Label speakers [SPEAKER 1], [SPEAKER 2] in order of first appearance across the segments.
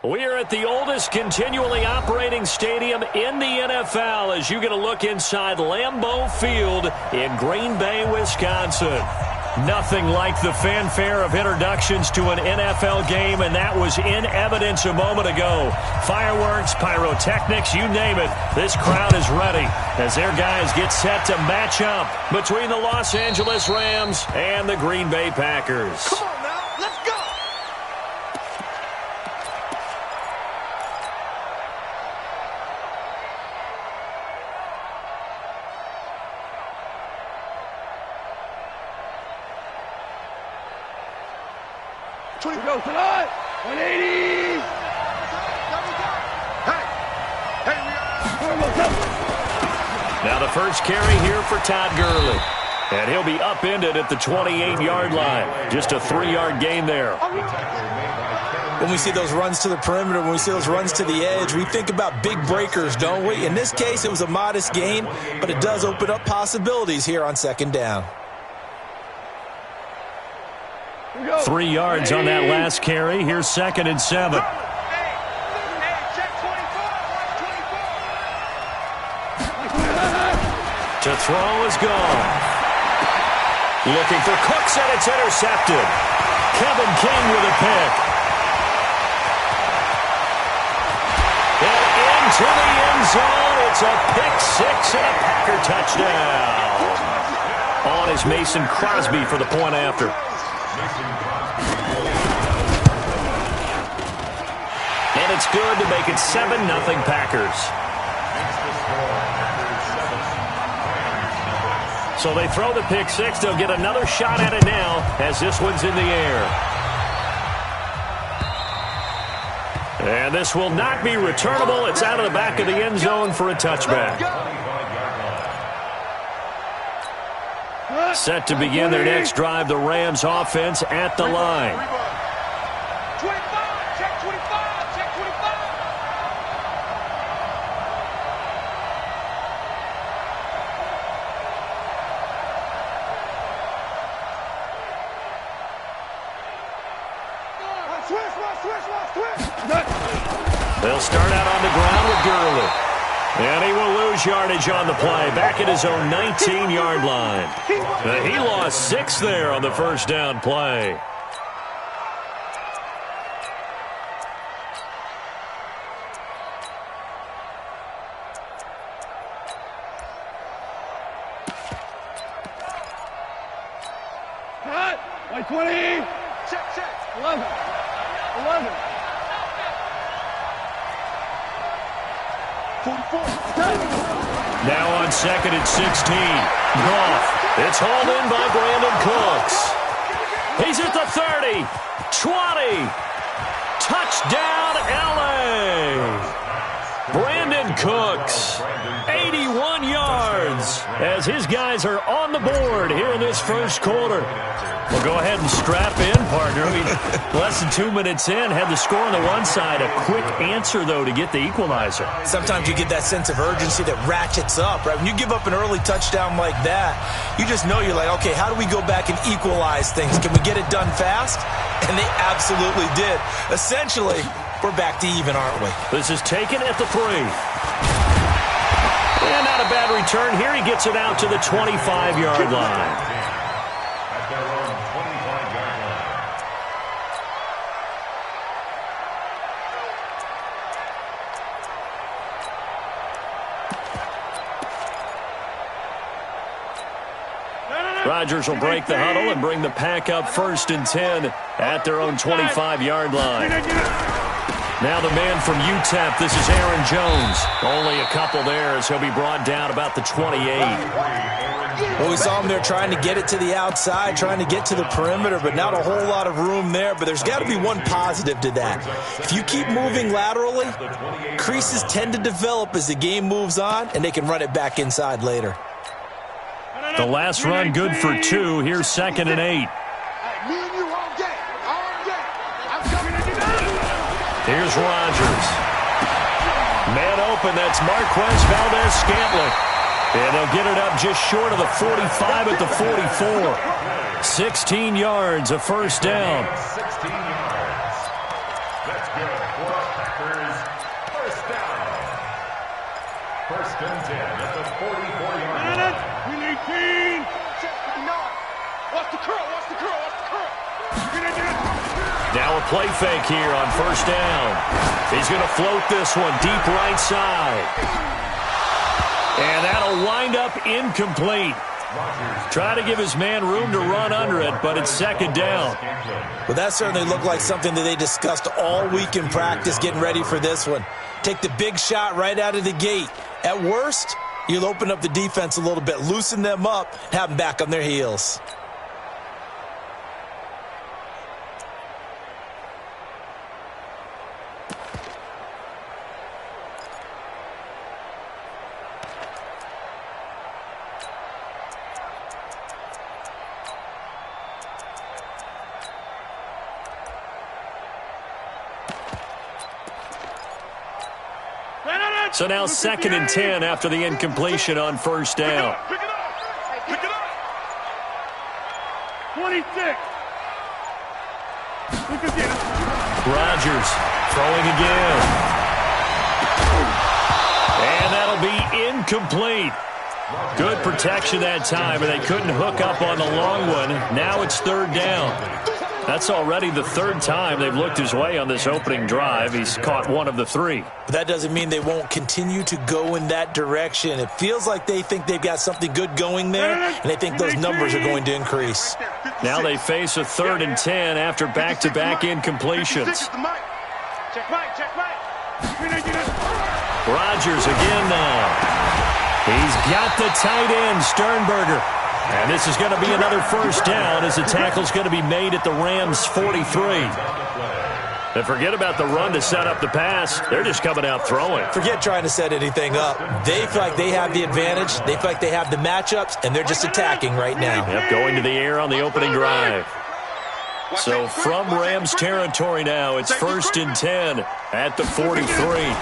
[SPEAKER 1] We are at the oldest continually operating stadium in the NFL as you get a look inside Lambeau Field in Green Bay, Wisconsin. Nothing like the fanfare of introductions to an NFL game, and that was in evidence a moment ago. Fireworks, pyrotechnics, you name it. This crowd is ready as their guys get set to match up between the Los Angeles Rams and the Green Bay Packers.
[SPEAKER 2] Come on now, let's go! We go tonight. 180.
[SPEAKER 1] Now the first carry here for Todd Gurley. And he'll be upended at the 28-yard line. Just a 3-yard gain there.
[SPEAKER 3] When we see those runs to the perimeter, when we see those runs to the edge, we think about big breakers, don't we? In this case, it was a modest gain, but it does open up possibilities here on second down.
[SPEAKER 1] 3 yards on that last carry. Here's 2nd and 7. To throw is gone. Looking for Cooks, and it's intercepted. Kevin King with a pick. And into the end zone. It's a pick six and a Packer touchdown. On is Mason Crosby for the point after. And it's good to make it 7-0 Packers. So they throw the pick six. They'll get another shot at it now as this one's in the air. And this will not be returnable. It's out of the back of the end zone for a touchback. Set to begin their next drive, the Rams offense at the line.
[SPEAKER 2] 25, check 25, check 25.
[SPEAKER 1] They'll start out on the ground with Gurley. And he will lose yardage on the play, back at his own 19-yard line. He lost 6 there on the first down play.
[SPEAKER 2] Cut! 120! Check, 11.
[SPEAKER 1] Now on 2nd and 16. Goff. It's hauled in by Brandon Cooks. He's at the 30. 20. Touchdown, L.A. Brandon Cooks. 81 yards as his guys are on the board here in this first quarter. Well, go ahead and strap in, partner. Less than 2 minutes in, had the score on the one side. A quick answer, though, to get the equalizer.
[SPEAKER 3] Sometimes you get that sense of urgency that ratchets up, right? When you give up an early touchdown like that, you just know you're like, okay, how do we go back and equalize things? Can we get it done fast? And they absolutely did. Essentially, we're back to even, aren't we?
[SPEAKER 1] This is taken at the 3. And not a bad return here. He gets it out to the 25-yard line. Rodgers will break the huddle and bring the Pack up 1st and 10 at their own 25-yard line. Now the man from UTEP, this is Aaron Jones. Only a couple there as he'll be brought down about the 28.
[SPEAKER 3] Well, we saw him there trying to get it to the outside, trying to get to the perimeter, but not a whole lot of room there. But there's got to be one positive to that. If you keep moving laterally, creases tend to develop as the game moves on, and they can run it back inside later.
[SPEAKER 1] The last run good for 2. Here's 2nd and 8. Here's Rodgers. Man open, that's Marquez Valdez-Scantling. And they'll get it up just short of the 45 at the 44. 16 yards, a first down.
[SPEAKER 4] That's good for the Packers. First down. First and 10 at the 44-yard line.
[SPEAKER 2] We need 18. Check 59. Watch the curl, watch the curl, watch the curl.
[SPEAKER 1] Now a play fake here on first down. He's going to float this one deep right side. And that'll wind up incomplete. Try to give his man room to run under it, but it's second down.
[SPEAKER 3] Well, that certainly looked like something that they discussed all week in practice getting ready for this one. Take the big shot right out of the gate. At worst, you'll open up the defense a little bit, loosen them up, and have them back on their heels.
[SPEAKER 1] So now second and 10 after the incompletion on first down.
[SPEAKER 2] Pick it up. Pick it up. 26.
[SPEAKER 1] Rodgers throwing again. And that'll be incomplete. Good protection that time, and they couldn't hook up on the long one. Now it's third down. That's already the third time they've looked his way on this opening drive. He's caught one of the three.
[SPEAKER 3] But that doesn't mean they won't continue to go in that direction. It feels like they think they've got something good going there, and they think those numbers are going to increase.
[SPEAKER 1] Now they face a third and 10 after back-to-back incompletions.
[SPEAKER 2] Check Mike, check Mike.
[SPEAKER 1] Rodgers again now. He's got the tight end, Sternberger. And this is going to be another first down as the tackle's going to be made at the Rams' 43. And forget about the run to set up the pass. They're just coming out throwing.
[SPEAKER 3] Forget trying to set anything up. They feel like they have the advantage. They feel like they have the matchups, and they're just attacking right now.
[SPEAKER 1] Yep, going to the air on the opening drive. So from Rams territory now, it's first and 10 at the 43.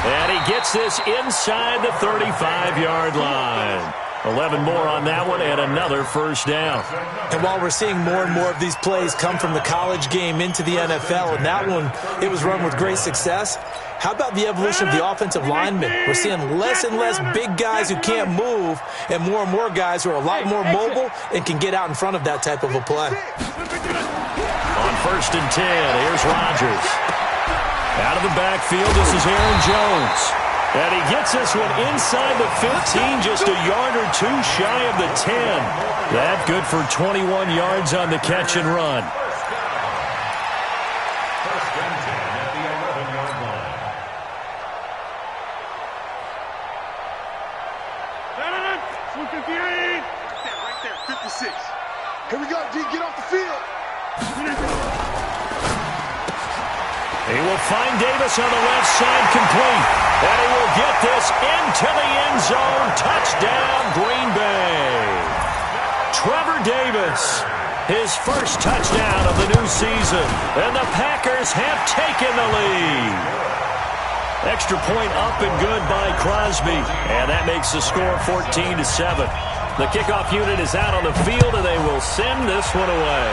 [SPEAKER 1] And he gets this inside the 35-yard line. 11 more on that one and another first down.
[SPEAKER 3] And while we're seeing more and more of these plays come from the college game into the NFL, and that one, it was run with great success, how about the evolution of the offensive linemen? We're seeing less and less big guys who can't move and more guys who are a lot more mobile and can get out in front of that type of a play.
[SPEAKER 1] On first and 10, here's Rodgers. Out of the backfield, this is Aaron Jones. And he gets this one inside the 15, just a yard or two shy of the 10. That good for 21 yards on the catch and run.
[SPEAKER 4] First and 10 at the 11-yard line.
[SPEAKER 2] Right there, 56. Here we go, D, get off the field.
[SPEAKER 1] He will find Davis on the left side, complete. And he will get this into the end zone. Touchdown, Green Bay. Trevor Davis, his first touchdown of the new season. And the Packers have taken the lead. Extra point up and good by Crosby. And that makes the score 14-7. The kickoff unit is out on the field, and they will send this one away.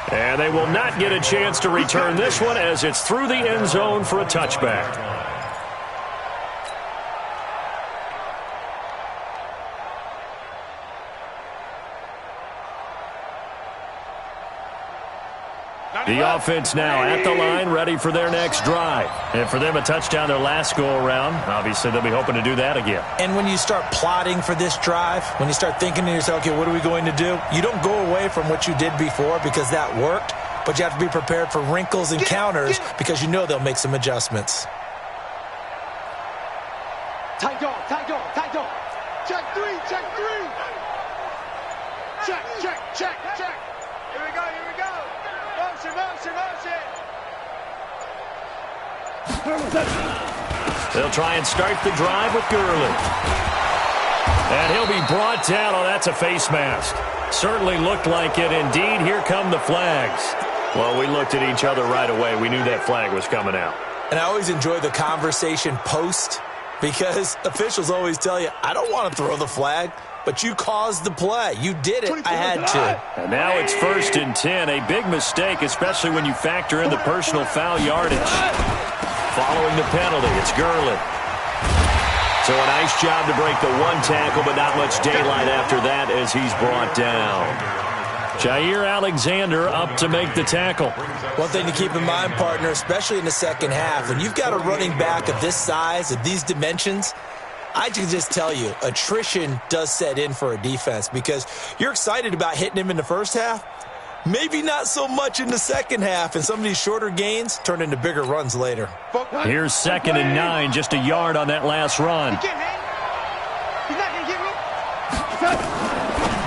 [SPEAKER 1] And they will not get a chance to return this one as it's through the end zone for a touchback. The offense now at the line, ready for their next drive. And for them, a touchdown their last go-around. Obviously, they'll be hoping to do that again.
[SPEAKER 3] And when you start plotting for this drive, when you start thinking to yourself, okay, what are we going to do? You don't go away from what you did before because that worked, but you have to be prepared for wrinkles and counters because you know they'll make some adjustments.
[SPEAKER 2] Tight dog, tight dog, tight dog. Check three, check three. Check, check, check, check. Here we go, here we go. Motion, motion, motion.
[SPEAKER 1] They'll try and start the drive with Gurley. And he'll be brought down. Oh, that's a face mask. Certainly looked like it. Indeed, here come the flags. Well, we looked at each other right away. We knew that flag was coming out.
[SPEAKER 3] And I always enjoy the conversation post because officials always tell you, I don't want to throw the flag. but you caused the play. You did it. I had to.
[SPEAKER 1] And now it's 1st and 10. A big mistake, especially when you factor in the personal foul yardage. Following the penalty, it's Gurley. So a nice job to break the one tackle, but not much daylight after that as he's brought down. Jair Alexander up to make the tackle.
[SPEAKER 3] One thing to keep in mind, partner, especially in the second half, when you've got a running back of this size, of these dimensions, I can just tell you, attrition does set in for a defense because you're excited about hitting him in the first half. Maybe not so much in the second half, and some of these shorter gains turn into bigger runs later.
[SPEAKER 1] Here's 2nd and 9, just a yard on that last run.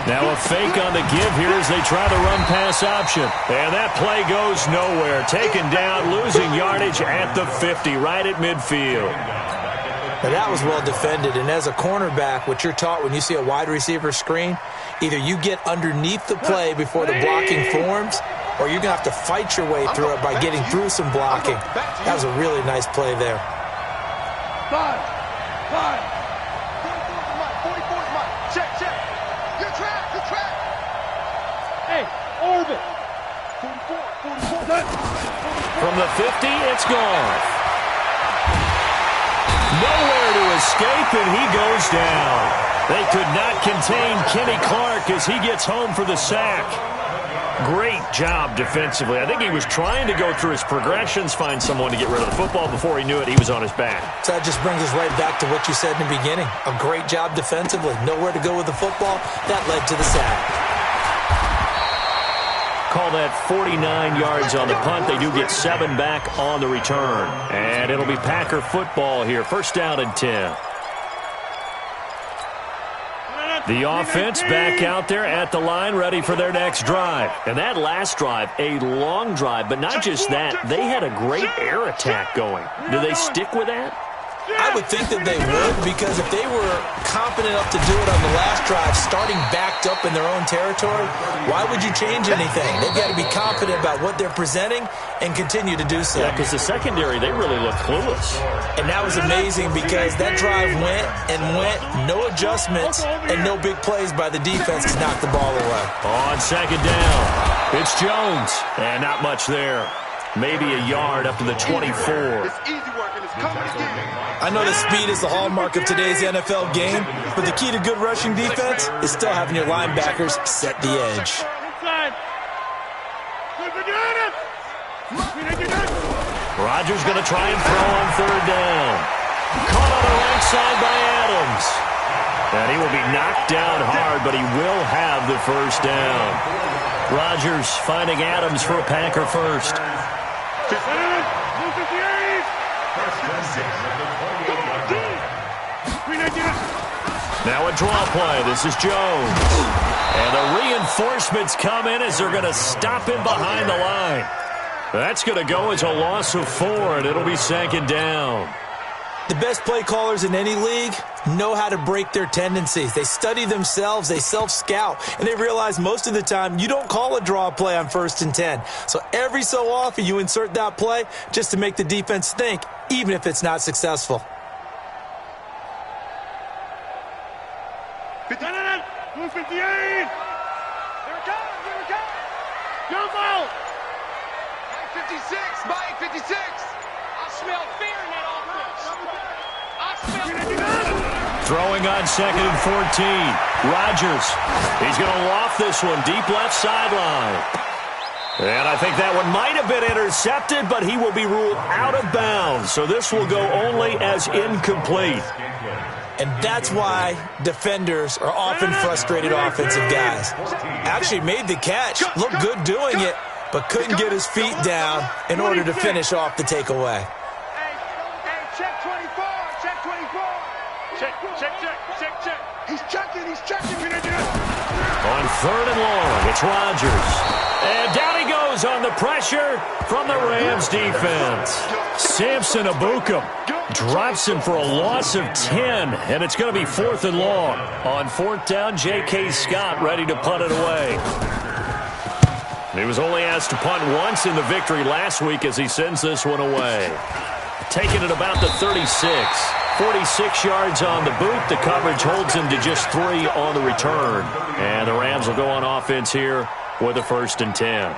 [SPEAKER 1] Now a fake on the give here as they try the run-pass option. And that play goes nowhere. Taken down, losing yardage at the 50, right at midfield.
[SPEAKER 3] Now that was well defended, and as a cornerback, what you're taught when you see a wide receiver screen, either you get underneath the play before the blocking forms, or you're going to have to fight your way through it by getting through some blocking. That was a really nice play there.
[SPEAKER 2] 5. 44 is mine. Check. You're trapped. Hey, orbit. 44.
[SPEAKER 1] From the 50, it's gone. Nowhere to escape, and he goes down. They could not contain Kenny Clark as he gets home for the sack. Great job defensively. I think he was trying to go through his progressions, find someone to get rid of the football. Before he knew it, he was on his back.
[SPEAKER 3] So that just brings us right back to what you said in the beginning. A great job defensively. Nowhere to go with the football. That led to the sack.
[SPEAKER 1] Call that 49 yards on the punt. They do get 7 back on the return. And it'll be Packer football here. 1st down and 10. The offense back out there at the line, ready for their next drive. And that last drive, a long drive, but not just that. They had a great air attack going. Do they stick with that?
[SPEAKER 3] I would think that they would, because if they were confident enough to do it on the last drive, starting backed up in their own territory, why would you change anything? They've got to be confident about what they're presenting and continue to do so.
[SPEAKER 1] Yeah, because the secondary, they really look clueless.
[SPEAKER 3] And that was amazing because that drive went, no adjustments, and no big plays by the defense to knock the ball away.
[SPEAKER 1] On 2nd down, it's Jones, and not much there. Maybe a yard up to the 24.
[SPEAKER 2] It's easy work, and it's coming again.
[SPEAKER 3] I know that speed is the hallmark of today's NFL game, but the key to good rushing defense is still having your linebackers set the edge.
[SPEAKER 1] Rodgers going to try and throw on 3rd down. Caught on the right side by Adams. And he will be knocked down hard, but he will have the 1st down. Rodgers finding Adams for a Packer first. Now a draw play. This is Jones. And the reinforcements come in as they're going to stop him behind the line. That's going to go as a loss of 4, and it'll be 2nd down.
[SPEAKER 3] The best play callers in any league know how to break their tendencies. They study themselves, they self-scout, and they realize most of the time you don't call a draw play on 1st and 10. So every so often you insert that play just to make the defense think, even if it's not successful.
[SPEAKER 2] 58! Here it comes! Jump out! 56! Mike 56! I smell fear in that offense.
[SPEAKER 1] Throwing on 2nd and 14. Rodgers. He's going to loft this one deep left sideline. And I think that one might have been intercepted, but he will be ruled out of bounds. So this will go only as incomplete.
[SPEAKER 3] And that's why defenders are often frustrated offensive guys. Actually made the catch, looked good doing it, but couldn't get his feet down in order to finish off the takeaway.
[SPEAKER 2] Hey, check 24, check 24. Check. He's checking.
[SPEAKER 1] On 3rd and long, it's Rodgers. And down he goes on the pressure from the Rams defense. Samson Abukum drops him for a loss of 10, and it's going to be 4th and long. On 4th down, J.K. Scott ready to punt it away. He was only asked to punt once in the victory last week as he sends this one away. Taking it about the 36. 46 yards on the boot. The coverage holds him to just 3 on the return. And the Rams will go on offense here with a 1st and 10.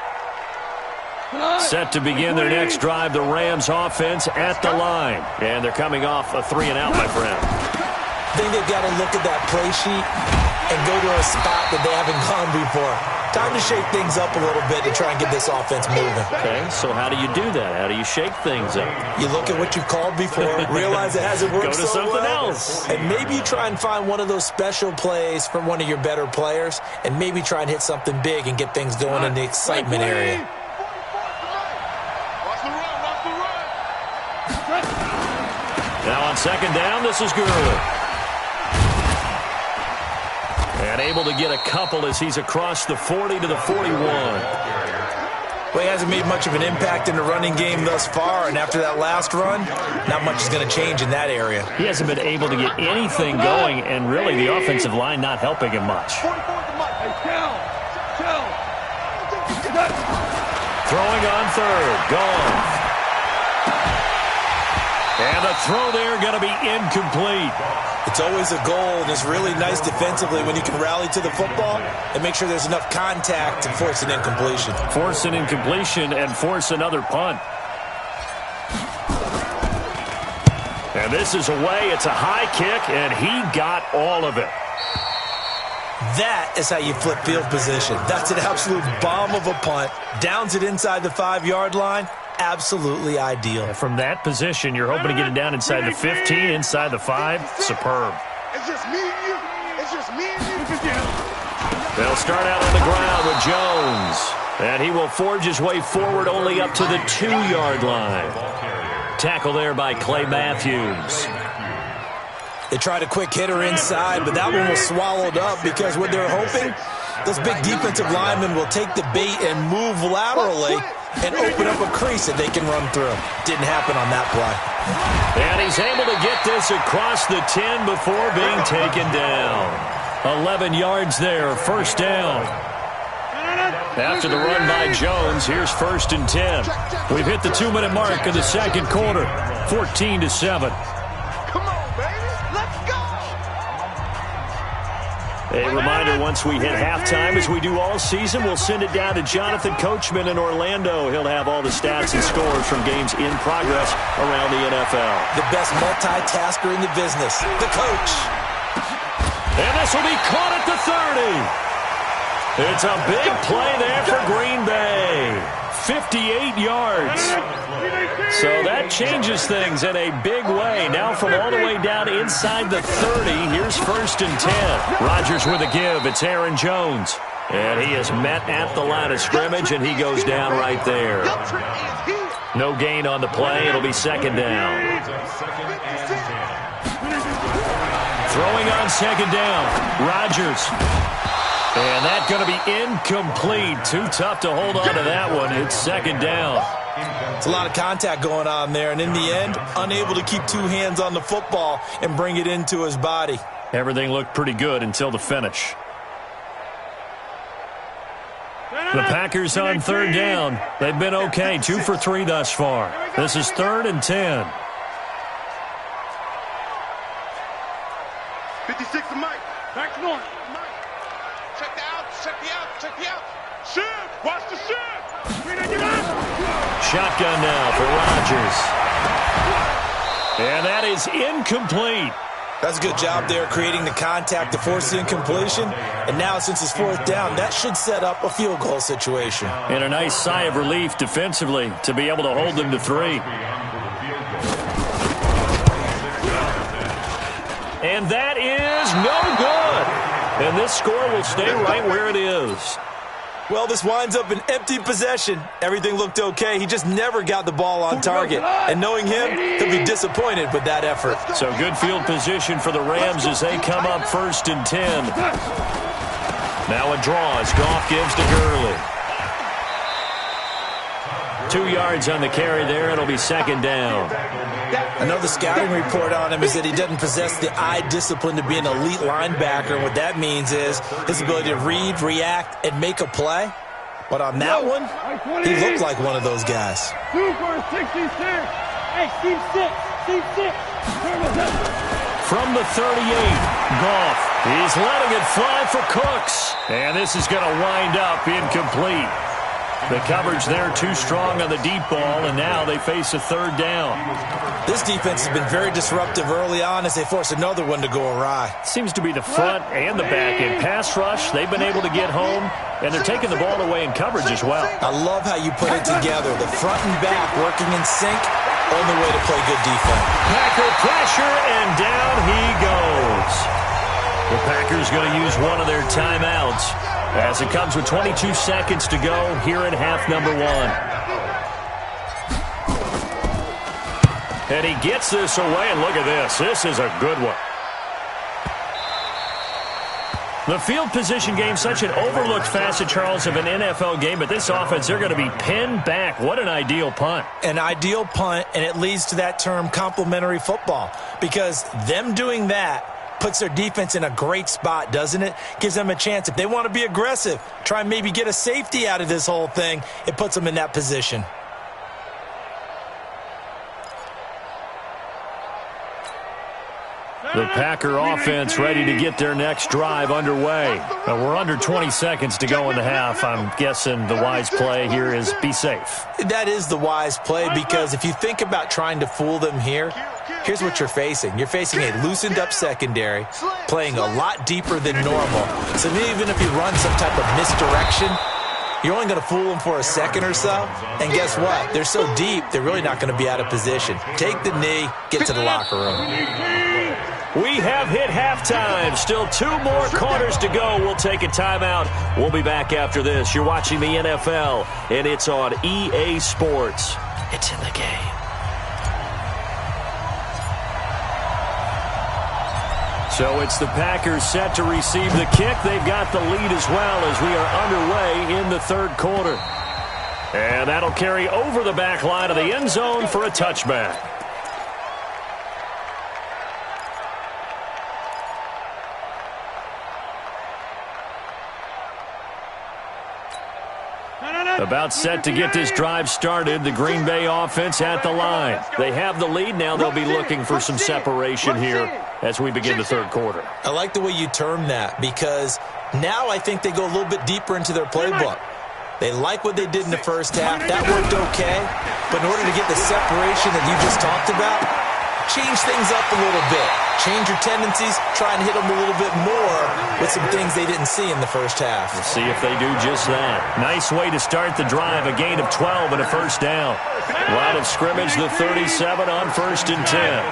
[SPEAKER 1] Set to begin their next drive, the Rams offense at the line. And they're coming off a 3-and-out, my friend.
[SPEAKER 3] I think they've got to look at that play sheet and go to a spot that they haven't gone before. Time to shake things up a little bit to try and get this offense moving.
[SPEAKER 1] Okay, so how do you do that? How do you shake things up?
[SPEAKER 3] You look at what you've called before, realize it hasn't worked
[SPEAKER 1] so well. Go to something else.
[SPEAKER 3] And maybe you try and find one of those special plays from one of your better players, and maybe try and hit something big and get things going in the excitement area.
[SPEAKER 1] Now on 2nd down, this is Gurley. And able to get a couple as he's across the 40 to the 41.
[SPEAKER 3] Well, he hasn't made much of an impact in the running game thus far, and after that last run, not much is going to change in that area.
[SPEAKER 1] He hasn't been able to get anything going, and really the offensive line not helping him much. Throwing on 3rd, gone. And the throw there going to be incomplete.
[SPEAKER 3] It's always a goal, and it's really nice defensively when you can rally to the football and make sure there's enough contact to force an incompletion.
[SPEAKER 1] Force an incompletion and force another punt. And this is away. It's a high kick, and he got all of it.
[SPEAKER 3] That is how you flip field position. That's an absolute bomb of a punt. Downs it inside the 5-yard line. Absolutely ideal.
[SPEAKER 1] From that position, you're hoping to get it down inside the 15, inside the 5. Superb.
[SPEAKER 2] It's just me and you. It's just me and you.
[SPEAKER 1] They'll start out on the ground with Jones. And he will forge his way forward only up to the 2-yard line. Tackle there by Clay Matthews.
[SPEAKER 3] They tried a quick hitter inside, but that one was swallowed up because what they're hoping, those big defensive linemen will take the bait and move laterally and open up a crease that they can run through. Didn't happen on that play.
[SPEAKER 1] And he's able to get this across the 10 before being taken down. 11 yards there, 1st down. After the run by Jones, here's 1st and 10. We've hit the 2-minute mark of the 2nd quarter, 14-7. A reminder, once we hit halftime, as we do all season, we'll send it down to Jonathan Coachman in Orlando. He'll have all the stats and scores from games in progress around the NFL.
[SPEAKER 3] The best multitasker in the business, the coach.
[SPEAKER 1] And this will be caught at the 30. It's a big play there for Green Bay. 58 yards. So that changes things in a big way. Now from all the way down inside the 30, here's 1st and 10. Rodgers with a give. It's Aaron Jones. And he is met at the line of scrimmage, and he goes down right there. No gain on the play. It'll be 2nd down. Throwing on 2nd down. Rodgers. And that's going to be incomplete. Too tough to hold on to that one. It's 2nd down.
[SPEAKER 3] It's a lot of contact going on there, and in the end, unable to keep 2 hands on the football and bring it into his body.
[SPEAKER 1] Everything looked pretty good until the finish. The Packers on 3rd down. They've been okay, 2 for 3 thus far. This is 3rd and 10.
[SPEAKER 2] 56 to Mike. Back to North. Check the out. Check the out. Check the out. Shift. Watch the shift.
[SPEAKER 1] Shotgun now for Rodgers. And that is incomplete.
[SPEAKER 3] That's a good job there creating the contact to force the incompletion. And now since it's 4th down, that should set up a field goal situation.
[SPEAKER 1] And a nice sigh of relief defensively to be able to hold them to 3. And that is no good. And this score will stay right where it is.
[SPEAKER 3] Well, this winds up an empty possession. Everything looked okay. He just never got the ball on target. And knowing him, he'll be disappointed with that effort.
[SPEAKER 1] So good field position for the Rams as they come up 1st and 10. Now a draw as Goff gives to Gurley. 2 yards on the carry there. It'll be 2nd down.
[SPEAKER 3] I know the scouting report on him is that he doesn't possess the eye discipline to be an elite linebacker. And what that means is his ability to read, react, and make a play. But on that one, he looked like one of those guys.
[SPEAKER 2] 2 for 66. Hey, Steve 6. Steve 6.
[SPEAKER 1] From the 38, Goff. He's letting it fly for Cooks. And this is going to wind up incomplete. The coverage there too strong on the deep ball, and now they face a third down.
[SPEAKER 3] This defense has been very disruptive early on as they force another one to go awry.
[SPEAKER 1] Seems to be the front and the back end. Pass rush, they've been able to get home, and they're taking the ball away in coverage as well.
[SPEAKER 3] I love how you put it together. The front and back working in sync, only way to play good defense.
[SPEAKER 1] Packer pressure, and down he goes. The Packers going to use one of their timeouts as it comes with 22 seconds to go here in half number 1. And he gets this away, and look at this. This is a good one. The field position game, such an overlooked facet, Charles, of an NFL game, but this offense, they're going to be pinned back. What an ideal punt.
[SPEAKER 3] An ideal punt, and it leads to that term complementary football, because them doing that puts their defense in a great spot, doesn't it? Gives them a chance. If they want to be aggressive, try and maybe get a safety out of this whole thing, it puts them in that position.
[SPEAKER 1] The Packer offense ready to get their next drive underway. We're under 20 seconds to go in the half. I'm guessing the wise play here is be safe.
[SPEAKER 3] That is the wise play, because if you think about trying to fool them here, here's what you're facing. You're facing a loosened up secondary, playing a lot deeper than normal. So even if you run some type of misdirection, you're only going to fool them for a second or so. And guess what? They're so deep, they're really not going to be out of position. Take the knee, get to the locker room.
[SPEAKER 1] We have hit halftime. Still 2 more quarters to go. We'll take a timeout. We'll be back after this. You're watching the NFL, and it's on EA Sports. It's in the game. So it's the Packers set to receive the kick. They've got the lead as well as we are underway in the third quarter. And that'll carry over the back line of the end zone for a touchback. About set to get this drive started. The Green Bay offense at the line. They have the lead. Now they'll be looking for some separation here as we begin the third quarter.
[SPEAKER 3] I like the way you term that, because now I think they go a little bit deeper into their playbook. They like what they did in the first half. That worked okay. But in order to get the separation that you just talked about, change things up a little bit. Change your tendencies. Try and hit them a little bit more with some things they didn't see in the first half.
[SPEAKER 1] We'll see if they do just that. Nice way to start the drive. A gain of 12 and a first down. Line of scrimmage, the 37 on 1st and 10.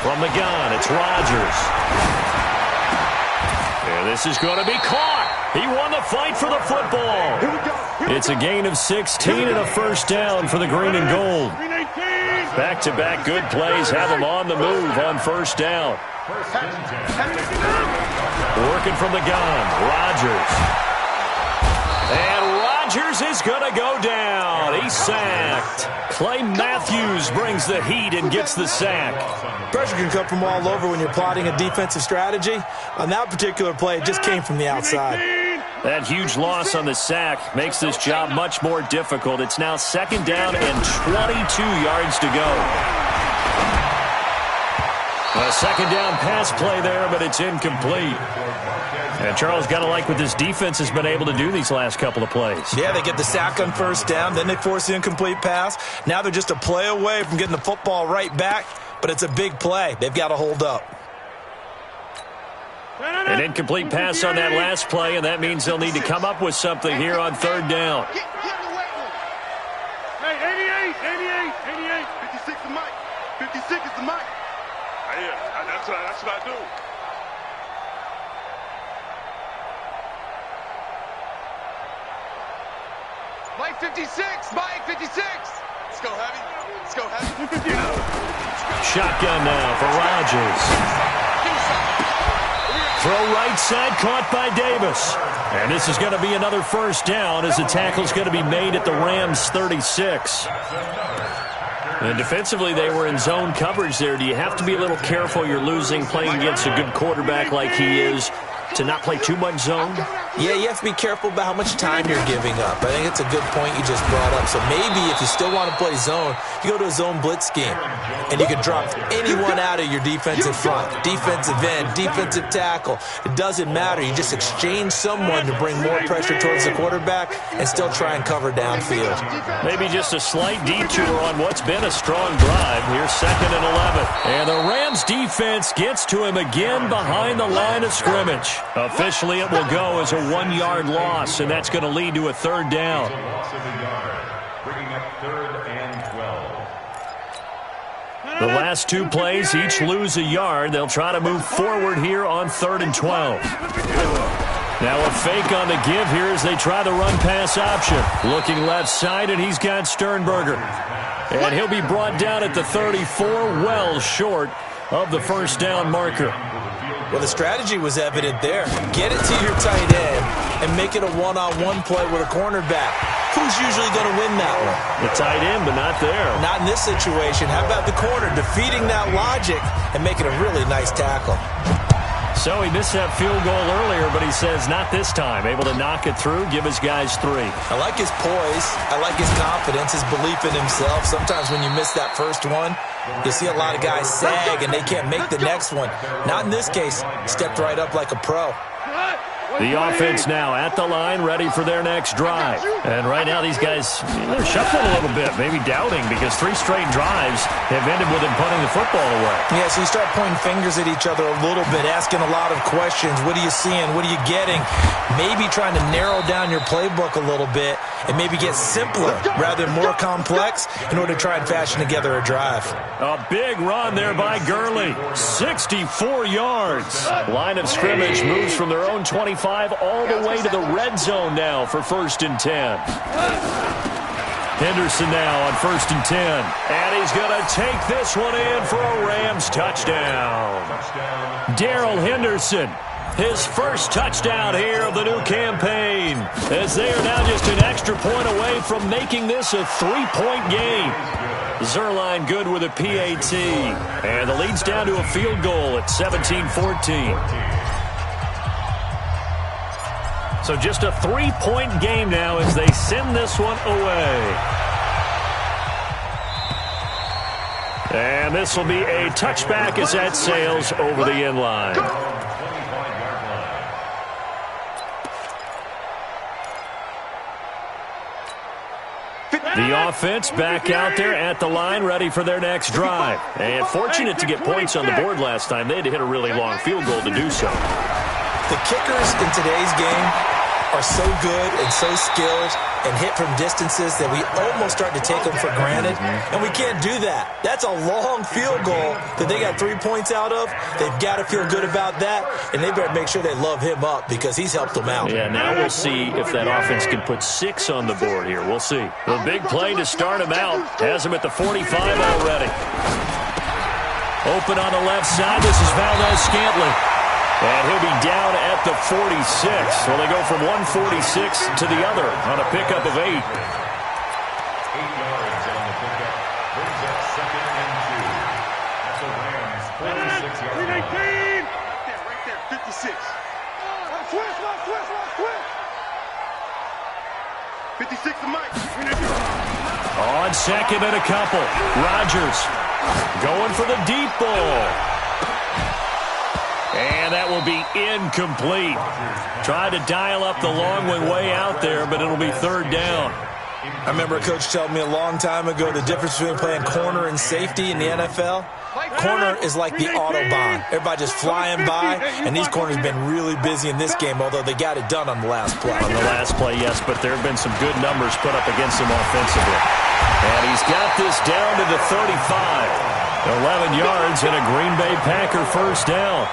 [SPEAKER 1] From the gun, it's Rodgers. And this is going to be caught. He won the fight for the football. It's a gain of 16 and a first down for the green and gold. Back-to-back good plays have him on the move on first down. Working from the gun, Rodgers. And Rodgers is going to go down. He's sacked. Clay Matthews brings the heat and gets the sack.
[SPEAKER 3] Pressure can come from all over when you're plotting a defensive strategy. On that particular play, it just came from the outside.
[SPEAKER 1] That huge loss on the sack makes this job much more difficult. It's now 2nd down and 22 yards to go. A 2nd down pass play there, but it's incomplete. And Charles, got to like what this defense has been able to do these last couple of plays.
[SPEAKER 3] Yeah, they get the sack on first down, then they force the incomplete pass. Now they're just a play away from getting the football right back, but it's a big play. They've got to hold up.
[SPEAKER 1] An incomplete pass on that last play, and that means they'll need to come up with something here on 3rd down.
[SPEAKER 2] Hey, 88, 56 is Mike. 56 is the Mike. Yeah, that's what I do. Mike 56, Mike 56. Let's go heavy. Let's go heavy.
[SPEAKER 1] Shotgun now for Rodgers. Throw right side, caught by Davis. And this is going to be another first down as the tackle's going to be made at the Rams' 36. And defensively, they were in zone coverage there. Do you have to be a little careful? You're losing, playing against a good quarterback like he is, to not play too much zone?
[SPEAKER 3] Yeah, you have to be careful about how much time you're giving up. I think it's a good point you just brought up. So maybe if you still want to play zone, you go to a zone blitz scheme, and you can drop anyone out of your defensive front, defensive end, defensive tackle. It doesn't matter. You just exchange someone to bring more pressure towards the quarterback and still try and cover downfield.
[SPEAKER 1] Maybe just a slight detour on what's been a strong drive. Here's 2nd and 11. And the Rams defense gets to him again behind the line of scrimmage. Officially, it will go as a 1-yard loss, and that's going to lead to a 3rd down.
[SPEAKER 4] Loss of a yard, bringing up 3rd and 12.
[SPEAKER 1] The last 2 plays each lose a yard. They'll try to move forward here on 3rd and 12. Now a fake on the give here as they try the run-pass option. Looking left side, and he's got Sternberger. And he'll be brought down at the 34, well short of the 1st down marker.
[SPEAKER 3] Well, the strategy was evident there. Get it to your tight end and make it a one-on-one play with a cornerback. Who's usually going to win that one?
[SPEAKER 1] The tight end, but not there.
[SPEAKER 3] Not in this situation. How about the corner defeating that logic and making a really nice tackle?
[SPEAKER 1] So he missed that field goal earlier, but he says not this time. Able to knock it through, give his guys 3.
[SPEAKER 3] I like his poise. I like his confidence, his belief in himself. Sometimes when you miss that first one, you see a lot of guys sag and they can't make the next one. Not in this case. Stepped right up like a pro.
[SPEAKER 1] The offense now at the line, ready for their next drive. And right now these guys, they're shuffling a little bit, maybe doubting, because 3 straight drives have ended with them punting the football away.
[SPEAKER 3] Yeah, so you start pointing fingers at each other a little bit, asking a lot of questions. What are you seeing? What are you getting? Maybe trying to narrow down your playbook a little bit and maybe get simpler rather than more complex in order to try and fashion together a drive.
[SPEAKER 1] A big run there by Gurley. 64 yards. Line of scrimmage moves from their own 25 all the way to the red zone now for 1st and 10. Henderson now on 1st and 10. And he's going to take this one in for a Rams touchdown. Darrell Henderson, his first touchdown here of the new campaign, as they are now just an extra point away from making this a 3-point game. Zerline good with a PAT. And the lead's down to a field goal at 17-14. So just a 3-point game now as they send this one away. And this will be a touchback as that sails over the end line. The offense back out there at the line, ready for their next drive. And fortunate to get points on the board last time. They had to hit a really long field goal to do so.
[SPEAKER 3] The kickers in today's game are so good and so skilled and hit from distances that we almost start to take them for granted, and we can't do that. That's a long field goal that they got 3 points out of. They've got to feel good about that, and they better make sure they love him up because he's helped them out.
[SPEAKER 1] Yeah, now we'll see if that offense can put 6 on the board here. We'll see. The big play to start him out has him at the 45 already. Open on the left side. This is Valdez-Scantling. And he'll be down at the 46. So they go from 146 to the other on a pickup of 8.
[SPEAKER 4] 8 yards on the pickup. Brings up 2nd and 2. That's a Rams 46-yard line.
[SPEAKER 2] Right there, 56. Switch. 56 to Mike.
[SPEAKER 1] On 2nd and a couple. Rodgers going for the deep ball. And that will be incomplete. Tried to dial up the long one way out there, but it'll be 3rd down.
[SPEAKER 3] I remember a coach telling me a long time ago the difference between playing corner and safety in the NFL. Corner is like the Autobahn. Everybody just flying by, and these corners have been really busy in this game, although they got it done on the last play.
[SPEAKER 1] On the last play, yes, but there have been some good numbers put up against him offensively. And he's got this down to the 35. 11 yards and a Green Bay Packer 1st down.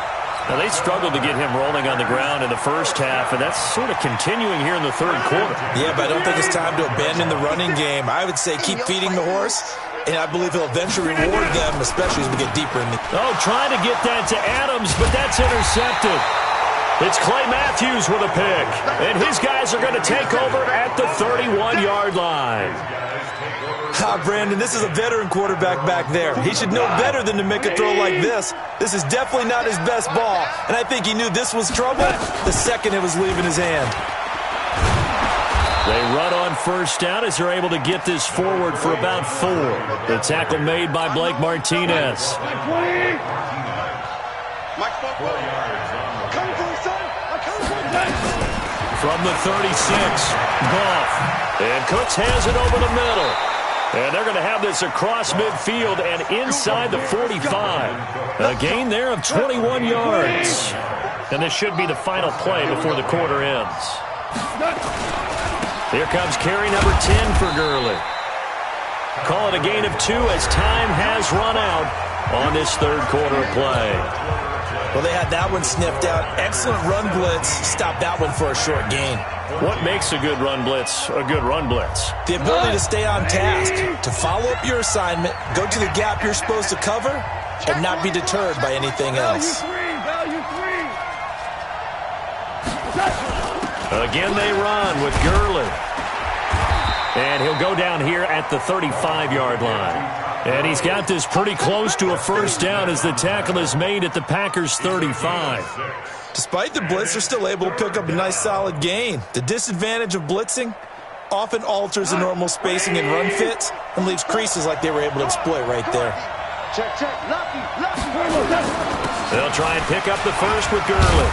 [SPEAKER 1] Now, they struggled to get him rolling on the ground in the first half, and that's sort of continuing here in the 3rd quarter.
[SPEAKER 3] Yeah, but I don't think it's time to abandon the running game. I would say keep feeding the horse, and I believe he'll eventually reward them, especially as we get deeper in the...
[SPEAKER 1] Oh, trying to get that to Adams, but that's intercepted. It's Clay Matthews with a pick, and his guys are going to take over at the 31-yard line.
[SPEAKER 3] Brandon, this is a veteran quarterback back there. He should know better than to make a throw like this. This is definitely not his best ball, and I think he knew this was trouble the second it was leaving his hand.
[SPEAKER 1] They run on first down as they're able to get this forward for about 4. The tackle made by Blake Martinez. From the 36, Goff. And Cooks has it over the middle. And they're going to have this across midfield and inside the 45. A gain there of 21 yards. And this should be the final play before the quarter ends. Here comes carry number 10 for Gurley. Call it a gain of 2 as time has run out on this third quarter play.
[SPEAKER 3] Well, they had that one sniffed out. Excellent run blitz. Stop that one for a short gain.
[SPEAKER 1] What makes a good run blitz a good run blitz?
[SPEAKER 3] The ability to stay on task, to follow up your assignment, go to the gap you're supposed to cover, and not be deterred by anything else.
[SPEAKER 1] Again, they run with Gurley. And he'll go down here at the 35-yard line. And he's got this pretty close to a first down as the tackle is made at the Packers' 35.
[SPEAKER 3] Despite the blitz, they're still able to pick up a nice solid gain. The disadvantage of blitzing often alters the normal spacing and run fits and leaves creases like they were able to exploit right there.
[SPEAKER 1] They'll try and pick up the first with Gurley.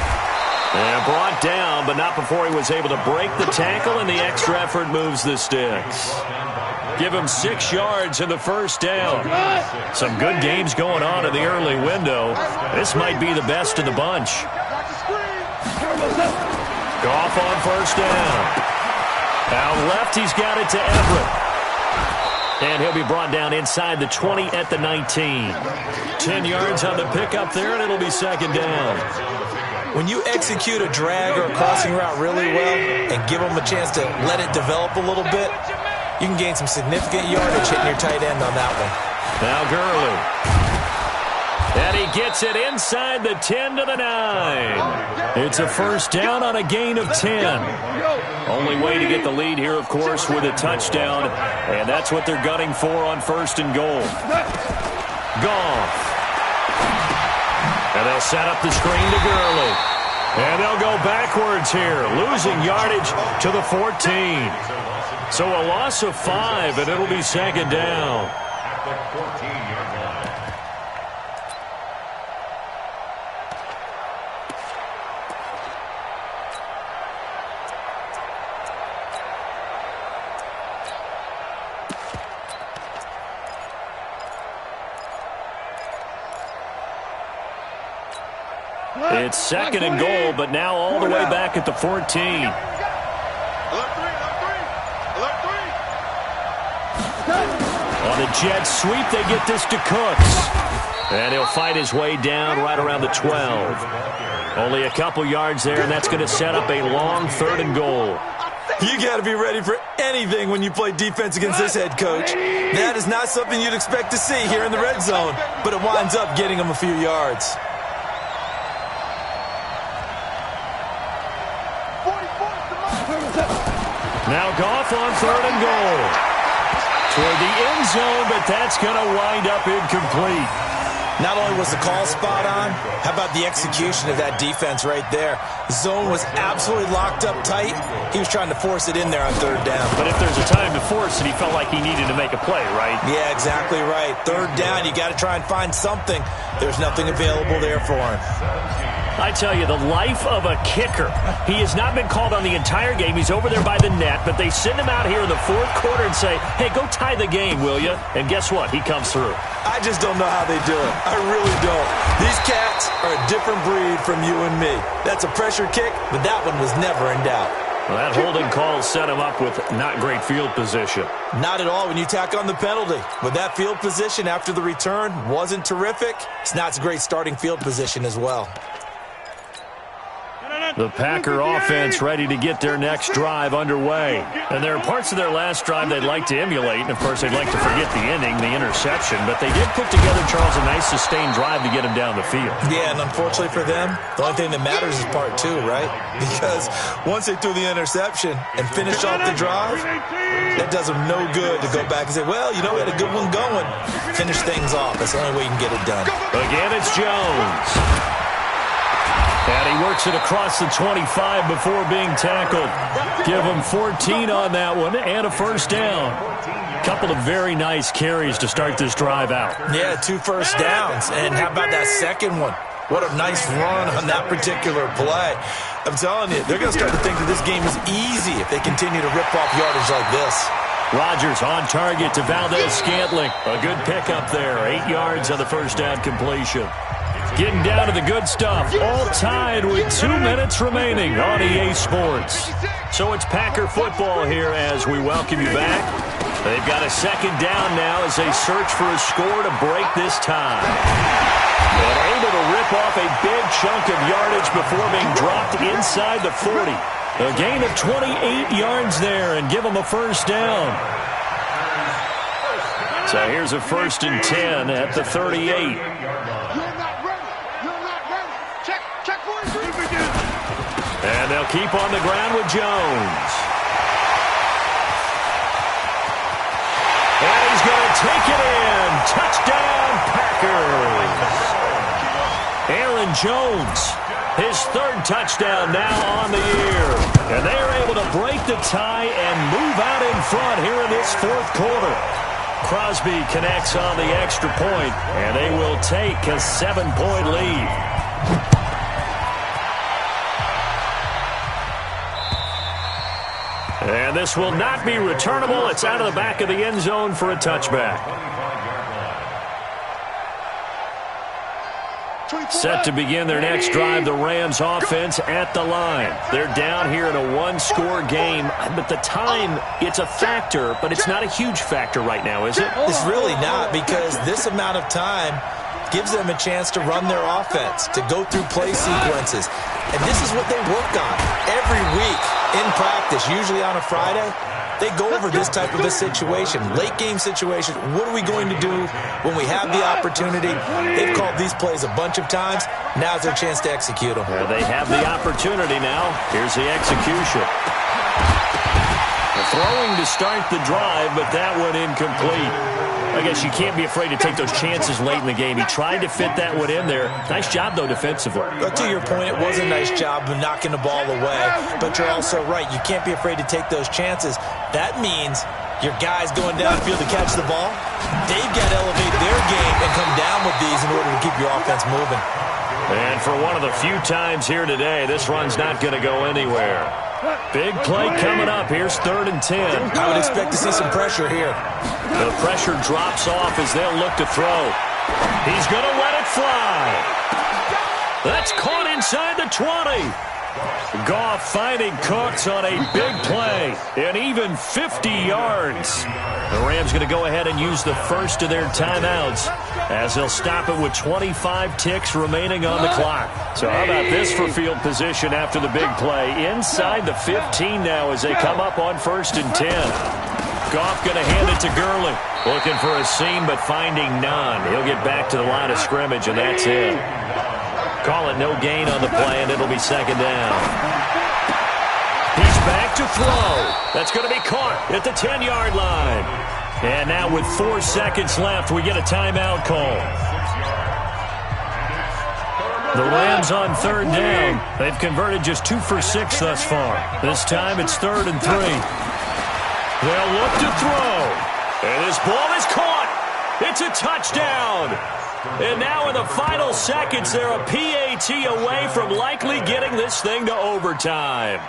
[SPEAKER 1] And brought down, but not before he was able to break the tackle, and the extra effort moves the sticks. Give him 6 yards in the first down. Some good games going on in the early window. This might be the best of the bunch. Goff on first down. Out left, he's got it to Everett. And he'll be brought down inside the 20 at the 19. 10 yards on the pickup there, and it'll be second down.
[SPEAKER 3] When you execute a drag or a crossing route really well and give them a chance to let it develop a little bit, you can gain some significant yardage hitting your tight end on that one.
[SPEAKER 1] Now Gurley. And he gets it inside the 10 to the 9. It's a first down on a gain of 10. Only way to get the lead here, of course, with a touchdown. And that's what they're gunning for on first and goal. Goff. And they'll set up the screen to Gurley. And they'll go backwards here, losing yardage to the 14. So a loss of 5, and it'll be second down.
[SPEAKER 4] At the 14-yard line.
[SPEAKER 1] It's second and goal, but now all the way back at the 14. On the jet sweep, they get this to Cooks. And he'll fight his way down right around the 12. Only a couple yards there, and that's going to set up a long third and goal.
[SPEAKER 3] You got to be ready for anything when you play defense against this head coach. That is not something you'd expect to see here in the red zone, but it winds up getting him a few yards.
[SPEAKER 1] Now Goff on third and goal. Toward the end zone, but that's going to wind up incomplete.
[SPEAKER 3] Not only was the call spot on, how about the execution of that defense right there? The zone was absolutely locked up tight. He was trying to force it in there on third down.
[SPEAKER 1] But if there's a time to force it, he felt like he needed to make a play, right?
[SPEAKER 3] Yeah, exactly right. Third down, you got to try and find something. There's nothing available there for him.
[SPEAKER 1] I tell you, the life of a kicker. He has not been called on the entire game. He's over there by the net, but they send him out here in the fourth quarter and say, hey, go tie the game, will you? And guess what? He comes through.
[SPEAKER 3] I just don't know how they do it. I really don't. These cats are a different breed from you and me. That's a pressure kick, but that one was never in doubt.
[SPEAKER 1] Well, that holding call set him up with not great field position.
[SPEAKER 3] Not at all when you tack on the penalty. With that field position after the return wasn't terrific, it's not a great starting field position as well.
[SPEAKER 1] The Packer offense ready to get their next drive underway. And there are parts of their last drive they'd like to emulate. And, of course, they'd like to forget the ending, the interception. But they did put together, Charles, a nice sustained drive to get him down the field.
[SPEAKER 3] Yeah, and unfortunately for them, the only thing that matters is part two, right? Because once they threw the interception and finished off the drive, that does them no good to go back and say, well, you know, we had a good one going. Finish things off. That's the only way you can get it done.
[SPEAKER 1] Again, it's Jones. And he works it across the 25 before being tackled. Give him 14 on that one and a first down. Couple of very nice carries to start this drive out.
[SPEAKER 3] Yeah, 2 first downs. And how about that second one? What a nice run on that particular play. I'm telling you, they're going to start to think that this game is easy if they continue to rip off yardage like this.
[SPEAKER 1] Rodgers on target to Valdez-Scantling. A good pickup there. 8 yards on the first down completion. Getting down to the good stuff. All tied with 2 minutes remaining on EA Sports. So it's Packer football here as we welcome you back. They've got a second down now as they search for a score to break this tie. And able to rip off a big chunk of yardage before being dropped inside the 40. A gain of 28 yards there and give them a first down. So here's a 1st and 10 at the 38. And they'll keep on the ground with Jones. And he's going to take it in. Touchdown, Packers. Aaron Jones, his 3rd touchdown now on the year. And they are able to break the tie and move out in front here in this 4th quarter. Crosby connects on the extra point, and they will take a 7-point lead. And this will not be returnable. It's out of the back of the end zone for a touchback. Set to begin their next drive, the Rams offense at the line. They're down here in a 1-score game, but the time, it's a factor, but it's not a huge factor right now, is it?
[SPEAKER 3] It's really not, because this amount of time gives them a chance to run their offense, to go through play sequences. And this is what they work on every week in practice, usually on a Friday. They go over this type of a situation, late game situation. What are we going to do when we have the opportunity? They've called these plays a bunch of times. Now's their chance to execute them.
[SPEAKER 1] They have the opportunity now. Here's the execution. Throwing to start the drive, but that one incomplete. I guess you can't be afraid to take those chances late in the game. He tried to fit that one in there. Nice job, though, defensively.
[SPEAKER 3] But to your point, it was a nice job of knocking the ball away. But you're also right. You can't be afraid to take those chances. That means your guys going downfield to catch the ball, they've got to elevate their game and come down with these in order to keep your offense moving.
[SPEAKER 1] And for one of the few times here today, this run's not going to go anywhere. Big play coming up. Here's 3rd and 10.
[SPEAKER 3] I would expect to see some pressure here.
[SPEAKER 1] The pressure drops off as they'll look to throw. He's going to let it fly. That's caught inside the 20. Goff finding Cooks on a big play, and even 50 yards. The Rams going to go ahead and use the first of their timeouts as they'll stop it with 25 ticks remaining on the clock. So how about this for field position after the big play? Inside the 15 now as they come up on 1st and 10. Goff going to hand it to Gurley. Looking for a seam, but finding none. He'll get back to the line of scrimmage, and that's it. Call it no gain on the play, and it'll be 2nd down. He's back to throw. That's going to be caught at the 10-yard line. And now with 4 seconds left, we get a timeout call. The Rams on 3rd down. They've converted just 2 for 6 thus far. This time it's 3rd and 3. They'll look to throw. And this ball is caught. It's a touchdown. And now in the final seconds, they're a PAT away from likely getting this thing to overtime.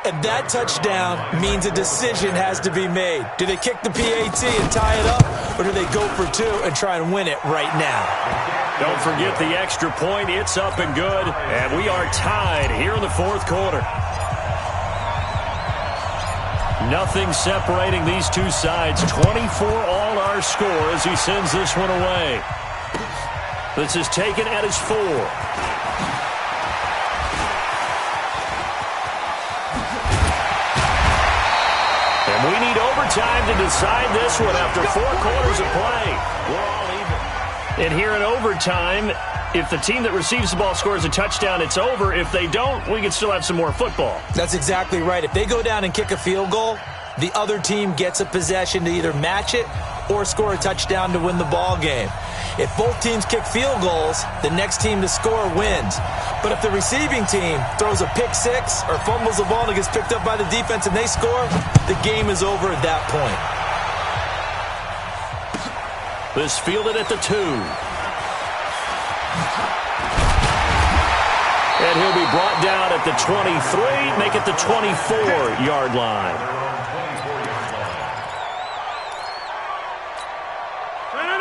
[SPEAKER 3] And that touchdown means a decision has to be made. Do they kick the PAT and tie it up, or do they go for 2 and try and win it right now?
[SPEAKER 1] Don't forget the extra point. It's up and good. And we are tied here in the 4th quarter. Nothing separating these two sides. 24 all our score as he sends this one away. This is taken at his 4. overtime to decide this one after 4 quarters of play. We're all even. And here in overtime, if the team that receives the ball scores a touchdown, it's over. If they don't, we can still have some more football.
[SPEAKER 3] That's exactly right. If they go down and kick a field goal, the other team gets a possession to either match it or score a touchdown to win the ball game. If both teams kick field goals, the next team to score wins. But if the receiving team throws a pick six or fumbles the ball and it gets picked up by the defense and they score, the game is over at that point.
[SPEAKER 1] This fielded at the 2. And he'll be brought down at the 23, make it the 24-yard line.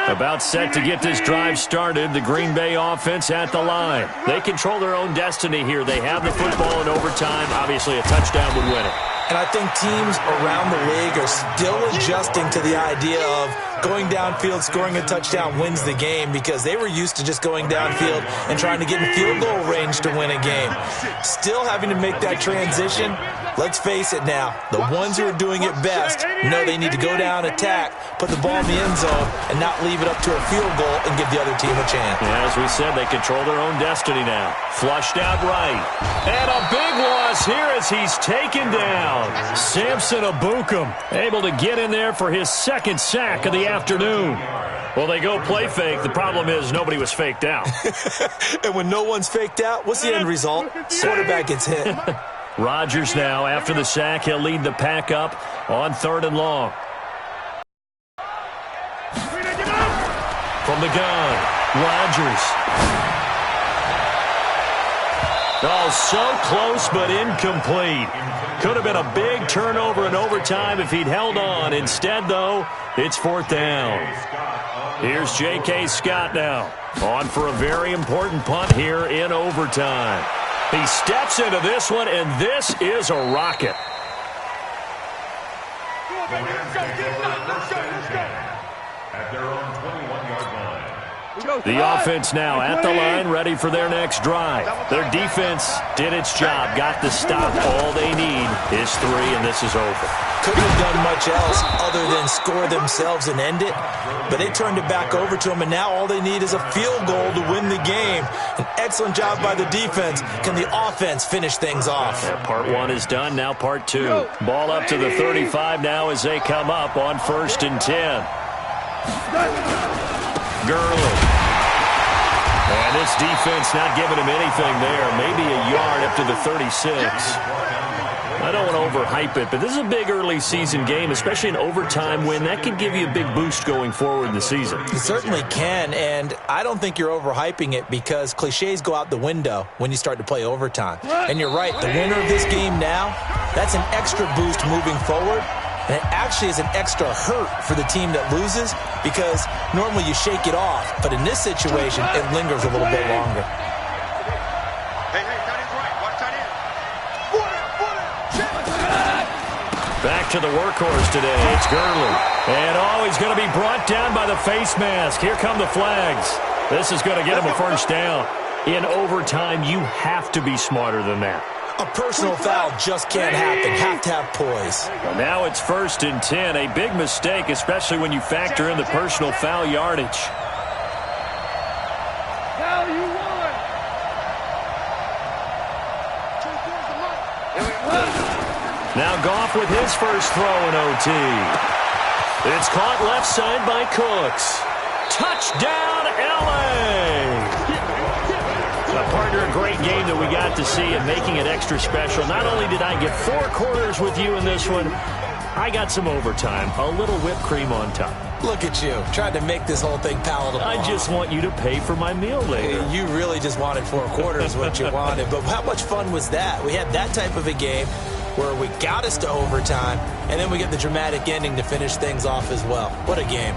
[SPEAKER 1] About set to get this drive started, the Green Bay offense at the line. They control their own destiny here. They have the football in overtime. Obviously, a touchdown would win it.
[SPEAKER 3] And I think teams around the league are still adjusting to the idea of going downfield, scoring a touchdown wins the game, because they were used to just going downfield and trying to get in field goal range to win a game. Still having to make that transition. Let's face it now, the ones who are doing it best know they need to go down, attack, put the ball in the end zone, and not leave it up to a field goal and give the other team a chance.
[SPEAKER 1] Yeah, as we said, they control their own destiny now. Flushed out right. And a big loss here as he's taken down. Samson Abukum able to get in there for his second sack of the afternoon. Well, they go play fake. The problem is nobody was faked out.
[SPEAKER 3] And when no one's faked out, what's the end result? Quarterback gets hit.
[SPEAKER 1] Rodgers now, after the sack, he'll lead the pack up on 3rd and long. From the gun, Rodgers. Oh, so close but incomplete. Could have been a big turnover in overtime if he'd held on. Instead, though, it's 4th down. Here's J.K. Scott now, on for a very important punt here in overtime. He steps into this one, and this is a rocket.
[SPEAKER 4] At their own 21-yard line.
[SPEAKER 1] The offense now at the line, ready for their next drive. Their defense did its job, got the stop. All they need is 3, and this is over.
[SPEAKER 3] Couldn't have done much else other than score themselves and end it, but they turned it back over to them, and now all they need is a field goal to win the game. An excellent job by the defense. Can the offense finish things off?
[SPEAKER 1] Yeah, part 1 is done, now part 2. Ball up to the 35 now as they come up on 1st and 10. Gurley. And this defense not giving him anything there. Maybe a yard up to the 36. I don't want to overhype it, but this is a big early season game, especially an overtime win. That could give you a big boost going forward in the season.
[SPEAKER 3] It certainly can, and I don't think you're overhyping it because cliches go out the window when you start to play overtime. And you're right, the winner of this game now, that's an extra boost moving forward. And it actually is an extra hurt for the team that loses because normally you shake it off. But in this situation, it lingers a little bit longer.
[SPEAKER 1] Back to the workhorse today. It's Gurley. And he's going to be brought down by the face mask. Here come the flags. This is going to get him a 1st down. In overtime, you have to be smarter than that.
[SPEAKER 3] A personal foul just can't happen. Have to have poise.
[SPEAKER 1] Well, now it's 1st and 10. A big mistake, especially when you factor in the personal foul yardage.
[SPEAKER 2] Now you won.
[SPEAKER 1] Now Goff with his first throw in OT. It's caught left side by Cooks. Touchdown, L.A. Partner, a great game that we got to see and making it extra special. Not only did I get 4 quarters with you in this one, I got some overtime, a little whipped cream on top.
[SPEAKER 3] Look at you, trying to make this whole thing palatable.
[SPEAKER 1] I just want you to pay for my meal later.
[SPEAKER 3] You really just wanted 4 quarters, what you wanted. But how much fun was that? We had that type of a game where we got us to overtime, and then we get the dramatic ending to finish things off as well. What a game.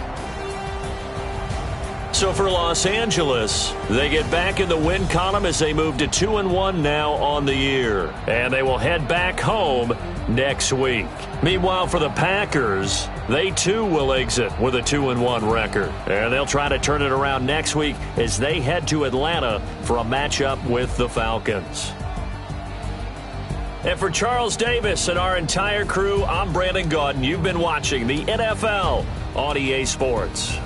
[SPEAKER 1] So for Los Angeles, they get back in the win column as they move to 2-1 now on the year. And they will head back home next week. Meanwhile, for the Packers, they too will exit with a 2-1 record. And they'll try to turn it around next week as they head to Atlanta for a matchup with the Falcons. And for Charles Davis and our entire crew, I'm Brandon Gaudin. You've been watching the NFL on EA Sports.